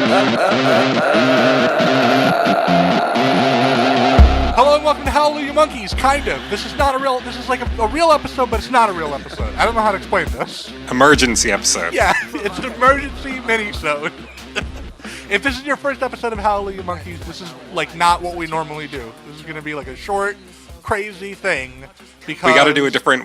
Hello and welcome to Hallelujah Monkeys, kind of. This is like a real episode, but it's not a real episode. I don't know how to explain this. Emergency episode. Yeah, it's an emergency mini-sode. If this is your first episode of Hallelujah Monkeys, this is like not what we normally do. This is going to be like a short, crazy thing because... We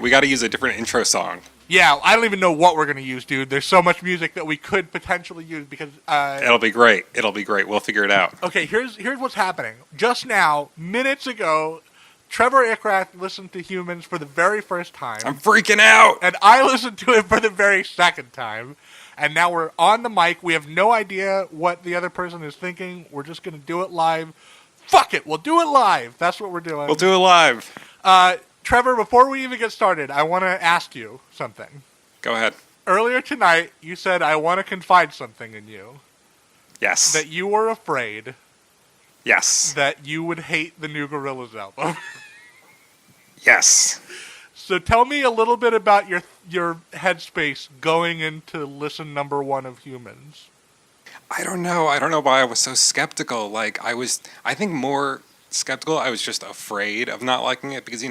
gotta use a different intro song. Yeah, I don't even know what we're going to use, dude. There's so much music that we could potentially use because... It'll be great. We'll figure it out. Okay, here's what's happening. Just now, minutes ago, Trevor Ickrath listened to Humanz for the very first time. I'm freaking out! And I listened to it for the very second time. And now we're on the mic. We have no idea what the other person is thinking. We're just going to do it live. Fuck it, we'll do it live. That's what we're doing. We'll do it live. Trevor, before we even get started, I want to ask you something. Go ahead. Earlier tonight, you said, I want to confide something in you. Yes. That you were afraid. Yes. That you would hate the new Gorillaz album. Yes. So tell me a little bit about your headspace going into listen number 1 of Humanz. I don't know why I was so skeptical. I think more skeptical. I was just afraid of not liking it because,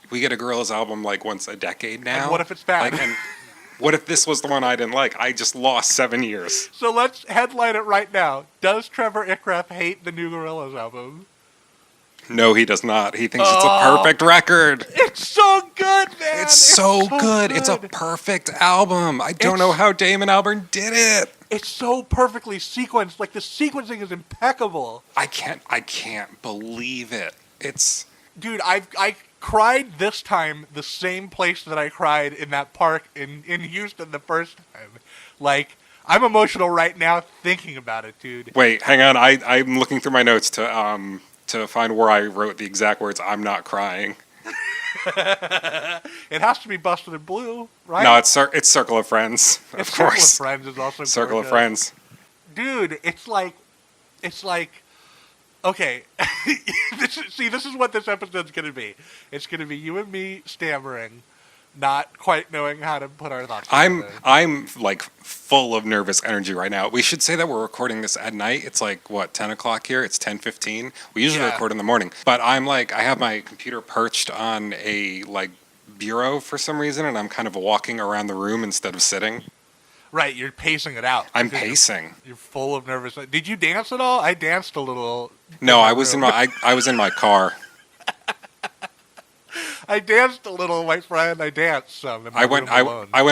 we get a Gorillaz album like once a decade now. And what if it's bad? And what if this was the one I didn't like? I just lost 7 years. So let's headline it right now. Does Trevor Ickrath hate the new Gorillaz album? No, he does not. He thinks it's a perfect record. It's so good, man. It's so good. It's a perfect album. I don't know how Damon Albarn did it. It's so perfectly sequenced. Like, the sequencing is impeccable. I can't believe it. Dude, I cried this time the same place that I cried in that park in Houston the first time. Like, I'm emotional right now thinking about it, dude. Wait, hang on. I'm looking through my notes to find where I wrote the exact words, "I'm not crying." It has to be Busted in Blue, right? No, it's Circle of Friends, of course. Circle of Friends is also Circle gorgeous. of Friends. Dude, it's like, okay. This is what this episode's going to be. It's going to be you and me stammering, not quite knowing how to put our thoughts together. I'm like full of nervous energy right now. We should say that we're recording this at night. It's like, 10 o'clock here? It's 10:15. We usually record in the morning. But I have my computer perched on a bureau for some reason, and I'm kind of walking around the room instead of sitting. Right, you're pacing it out. I'm pacing. You're full of nervous. Did you dance at all? I danced a little. No, I was in my car. I danced a little, my friend. I danced some. I went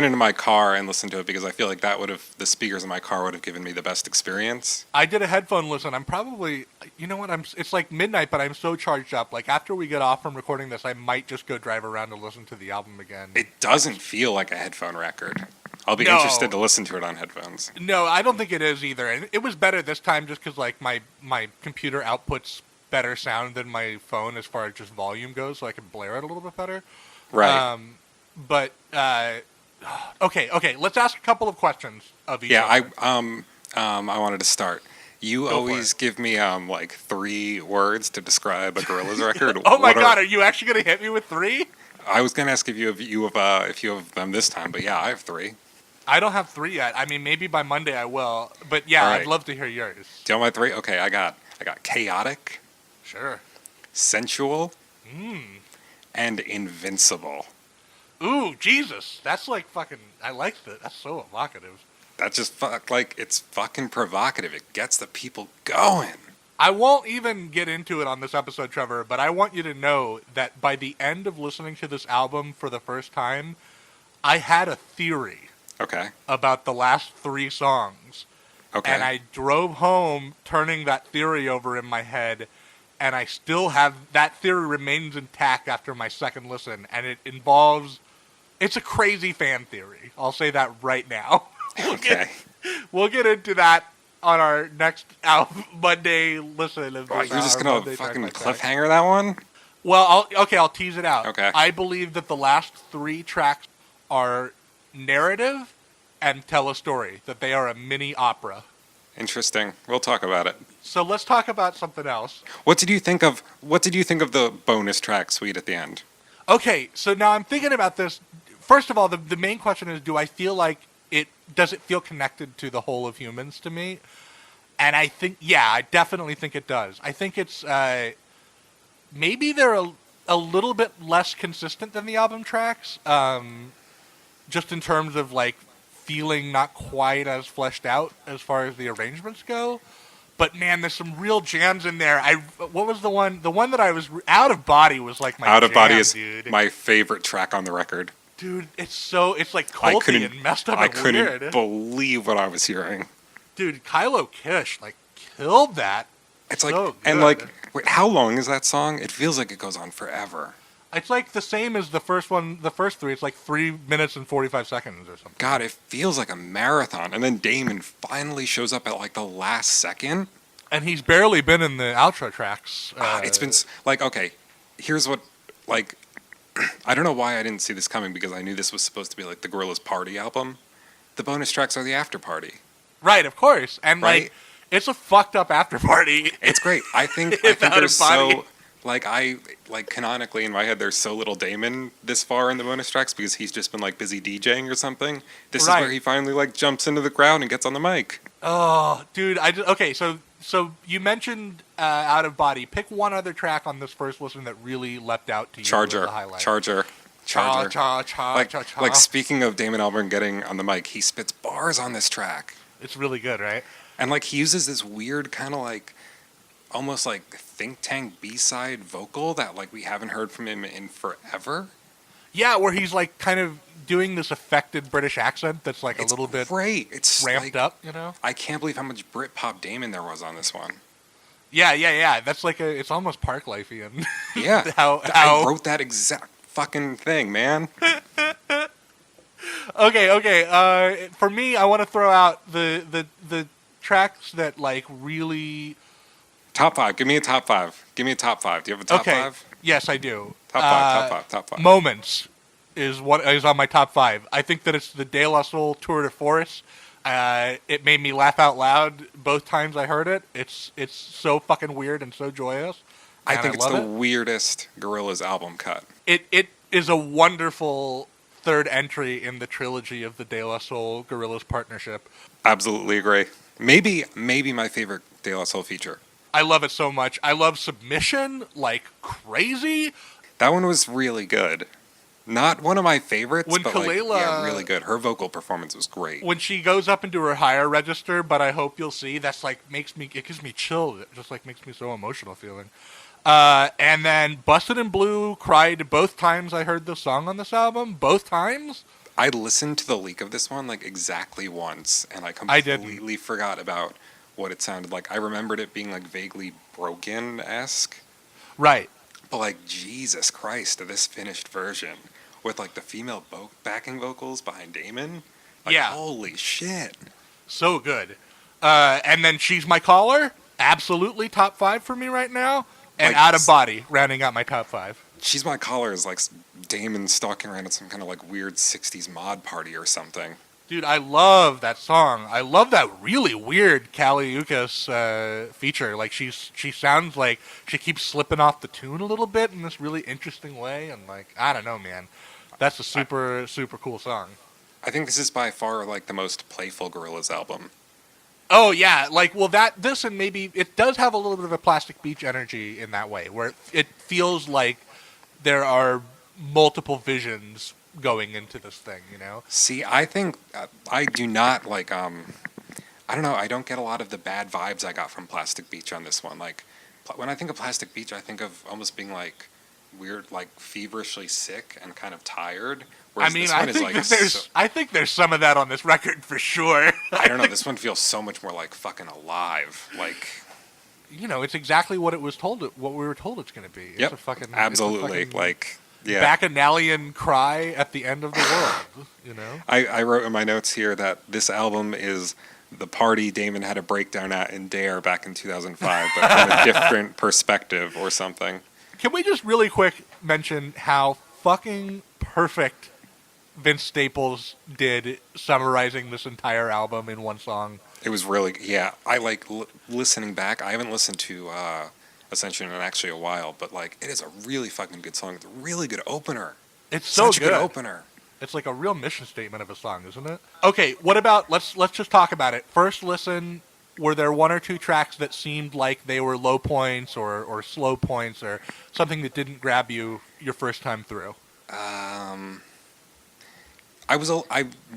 into my car and listened to it because I feel like the speakers in my car would have given me the best experience. I did a headphone listen. I'm probably, it's like midnight, but I'm so charged up. Like, after we get off from recording this, I might just go drive around and listen to the album again. It doesn't feel like a headphone record. I'll be interested to listen to it on headphones. No, I don't think it is either. And it was better this time just because, my computer outputs better sound than my phone as far as just volume goes, so I can blare it a little bit better. Right. Okay, let's ask a couple of questions of each other. I wanted to start. You always give me 3 words to describe a Gorillaz record. Oh my God, are you actually going to hit me with 3? I was going to ask if you have them this time, but yeah, I have 3. I don't have 3 yet. I mean, maybe by Monday I will. But yeah, right. I'd love to hear yours. Do you want my 3? Okay, I got chaotic. Sure. Sensual. And invincible. Ooh, Jesus. That's like fucking, I like that. That's so evocative. That's just it's fucking provocative. It gets the people going. I won't even get into it on this episode, Trevor, but I want you to know that by the end of listening to this album for the first time, I had a theory. Okay. About the last 3 songs. Okay. And I drove home turning that theory over in my head, and I still have, that theory remains intact after my second listen, and it involves, it's a crazy fan theory. I'll say that right now. Okay. We'll get into that on our next Monday listen. You're just going to fucking cliffhanger that one? Well, I'll tease it out. Okay. I believe that the last 3 tracks are narrative and tell a story, that they are a mini opera. Interesting. We'll talk about it. So let's talk about something else. What did you think of the bonus track suite at the end? Okay, so now I'm thinking about this. First of all, the main question is, do I feel like does it feel connected to the whole of Humanz to me? And I think, yeah, I definitely think it does. I think it's maybe they're a little bit less consistent than the album tracks, just in terms of like feeling not quite as fleshed out as far as the arrangements go. But man, there's some real jams in there. What was the one? The one that I was Out of Body was like my Out of jam, Body is dude. my favorite track on the record. Dude, it's like culty and messed up and weird. I couldn't believe what I was hearing. Dude, Kylo Kish like killed that. It's like, so and like, wait, how long is that song? It feels like it goes on forever. It's like the same as the first one, the first three. It's like 3 minutes and 45 seconds or something. God, it feels like a marathon. And then Damon finally shows up at like the last second. And he's barely been in the outro tracks. It's been like, okay, here's what, like, I don't know why I didn't see this coming, because I knew this was supposed to be like the Gorillaz Party album. The bonus tracks are the after party. Right, of course. And right? like, it's a fucked up after party. It's great. I think there's so, like, canonically in my head, there's so little Damon this far in the bonus tracks because he's just been like busy DJing or something. This is where he finally like jumps into the crowd and gets on the mic. Oh, dude. Okay, so you mentioned Out of Body. Pick one other track on this first listen that really leapt out to you. Charger. Like, speaking of Damon Albarn getting on the mic, he spits bars on this track. It's really good, right? And like he uses this weird kind of like almost like think tank B-side vocal that like we haven't heard from him in forever. Yeah, where he's like kind of doing this affected British accent that's like a little bit great. It's ramped like, up, you know? I can't believe how much Britpop Damon there was on this one. Yeah. That's like it's almost Park Life-ian. Yeah. I wrote that exact fucking thing, man. Okay. For me, I want to throw out the tracks that like really. Top five. Give me a top five. Do you have a top five? Yes, I do. Top five. Moments is what is on my top five. I think that it's the De La Soul Tour de Force. It made me laugh out loud both times I heard it. It's so fucking weird and so joyous. I think it's the weirdest Gorillaz album cut. It is a wonderful third entry in the trilogy of the De La Soul Gorillaz partnership. Absolutely agree. Maybe my favorite De La Soul feature. I love it so much. I love Submission like crazy. That one was really good. Not one of my favorites, but Kalela, really good. Her vocal performance was great. When she goes up into her higher register, but I hope you'll see, that's like it gives me chills. It just like makes me so emotional feeling. And then Busted in Blue cried both times I heard the song on this album. Both times. I listened to the leak of this one like exactly once, and I completely forgot about what it sounded like. I remembered it being like vaguely Broken-esque. Right. But like, Jesus Christ, this finished version with like the female backing vocals behind Damon. Like, yeah. Holy shit. So good. And then She's My Caller. Absolutely top five for me right now. And like, Out of Body rounding out my top five. She's My Caller is like Damon stalking around at some kind of like weird 60s mod party or something. Dude, I love that song. I love that really weird Kali Uchis feature. Like she sounds like she keeps slipping off the tune a little bit in this really interesting way, and like I don't know, man, that's a super cool song. I think this is by far like the most playful Gorillaz album. Oh yeah, like this and maybe it does have a little bit of a Plastic Beach energy in that way, where it feels like there are multiple visions going into this thing, you know? See, I think I do not like I don't know, I don't get a lot of the bad vibes I got from Plastic Beach on this one. Like when I think of Plastic Beach, I think of almost being like weird, like feverishly sick and kind of tired. Whereas this one is like I think there's some of that on this record for sure. I don't know, this one feels so much more like fucking alive. Like, you know, it's exactly what we were told it's going to be. Yep. Absolutely. Like, yeah. Bacchanalian cry at the end of the world, you know? I wrote in my notes here that this album is the party Damon had a breakdown at in Dare back in 2005, but from a different perspective or something. Can we just really quick mention how fucking perfect Vince Staples did summarizing this entire album in one song? It was really, yeah. I like listening back. I haven't listened to Ascension in actually a while, but like it is a really fucking good song. It's a really good opener. It's so Such a good opener. It's like a real mission statement of a song, isn't it? Okay, what about let's just talk about it. First listen, were there one or two tracks that seemed like they were low points or slow points or something that didn't grab you your first time through? I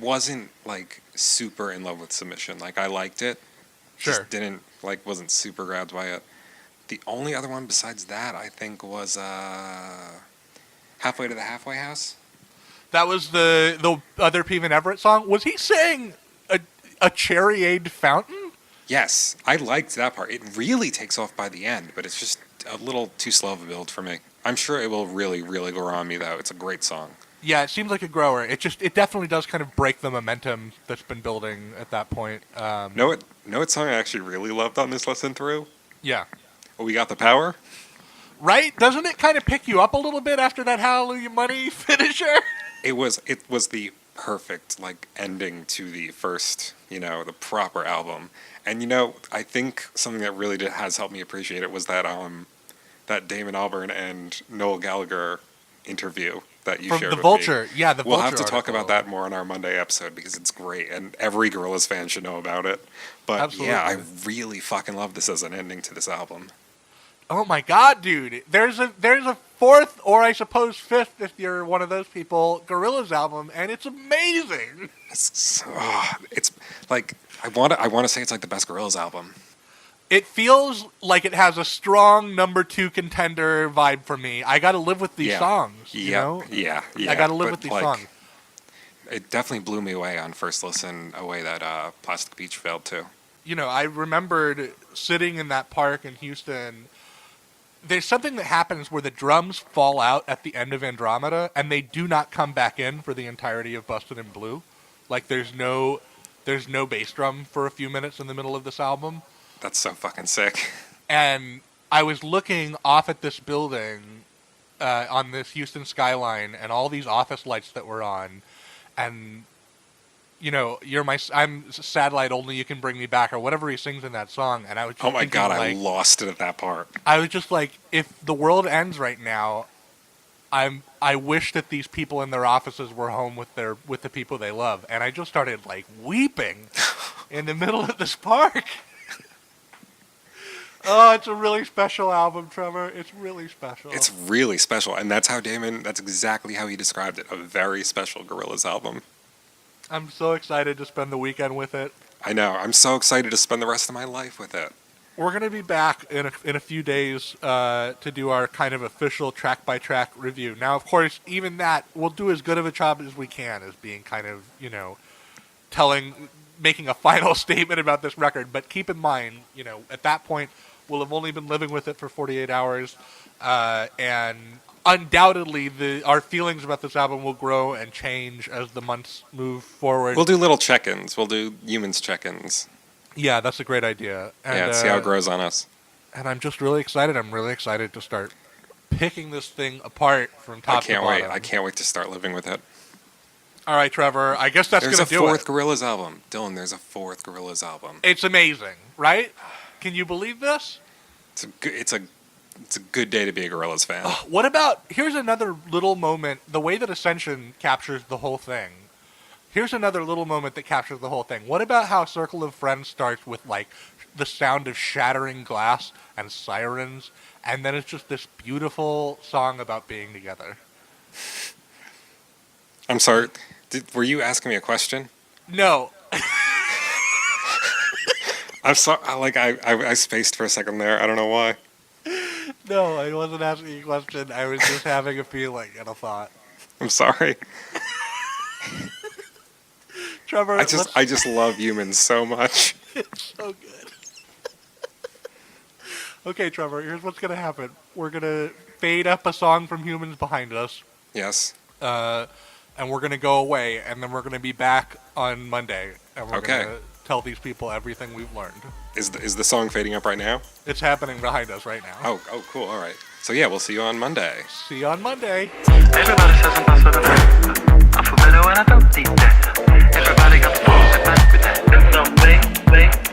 wasn't like super in love with Submission. Like I liked it. Sure. Just didn't wasn't super grabbed by it. The only other one besides that I think was Halfway to the Halfway House. That was the other Peven Everett song. Was he saying a cherryade fountain? Yes, I liked that part. It really takes off by the end, but it's just a little too slow of a build for me. I'm sure it will really, really grow on me, though. It's a great song. Yeah, it seems like a grower. It definitely does kind of break the momentum that's been building at that point. Know what song I actually really loved on this listen through? Yeah. We Got the Power? Right? Doesn't it kind of pick you up a little bit after that Hallelujah Money finisher? It was the perfect ending to the first, the proper album. And I think something that really has helped me appreciate it was that Damon Albarn and Noel Gallagher interview that you From shared the with Vulture. me. Yeah, the Vulture. We'll have to talk article. about that more on our Monday episode because it's great and every Gorillaz fan should know about it. But Absolutely. yeah, I really fucking love this as an ending to this album. Oh my god, dude! There's a fourth, or I suppose fifth, if you're one of those people, Gorillaz album, and it's amazing. It's like I want to say it's like the best Gorillaz album. It feels like it has a strong number 2 contender vibe for me. I got to live with these songs. You know? Yeah. I got to live with these songs. It definitely blew me away on first listen. A way that Plastic Beach failed too. I remembered sitting in that park in Houston. There's something that happens where the drums fall out at the end of Andromeda, and they do not come back in for the entirety of Busted in Blue. Like there's no bass drum for a few minutes in the middle of this album. That's so fucking sick. And I was looking off at this building on this Houston skyline, and all these office lights that were on, and I'm satellite only you can bring me back or whatever he sings in that song, and I was just oh my thinking, god, I lost it at that part. I was just like, if the world ends right now, I wish that these people in their offices were home with the people they love, and I just started weeping in the middle of this park. Oh, it's a really special album, Trevor. It's really special. It's really special, and that's exactly how he described it. A very special Gorillaz album. I'm so excited to spend the weekend with it. I know. I'm so excited to spend the rest of my life with it. We're going to be back in a few days to do our kind of official track-by-track review. Now, of course, even that, we'll do as good of a job as we can as being kind of, making a final statement about this record. But keep in mind, at that point, we'll have only been living with it for 48 hours, and undoubtedly our feelings about this album will grow and change as the months move forward. We'll do little check-ins. We'll do Humanz check-ins. Yeah, that's a great idea. And, see how it grows on us. And I'm just really excited. I'm really excited to start picking this thing apart from top to bottom. I can't wait to start living with it. All right, Trevor. I guess that's going to do it. There's a fourth Gorillaz album. Dylan, there's a fourth Gorillaz album. It's amazing, right? Can you believe this? It's a good day to be a Gorillaz fan. What about, here's another little moment, the way that Ascension captures the whole thing. Here's another little moment that captures the whole thing. What about how Circle of Friends starts with, the sound of shattering glass and sirens, and then it's just this beautiful song about being together? I'm sorry. Were you asking me a question? No. I'm sorry. I spaced for a second there. I don't know why. No, I wasn't asking you a question. I was just having a feeling and a thought. I'm sorry. Trevor, I just love Humanz so much. It's so good. Okay, Trevor, here's what's going to happen. We're going to fade up a song from Humanz behind us. Yes. And we're going to go away, and then we're going to be back on Monday. And we're going to tell these people everything we've learned. Is the song fading up right now? It's happening behind us right now. Oh, cool. All right. So, yeah, we'll see you on Monday. See you on Monday. Everybody says I'm password and I feel better when I don't need that. Everybody got the balls and back with that. No, wait.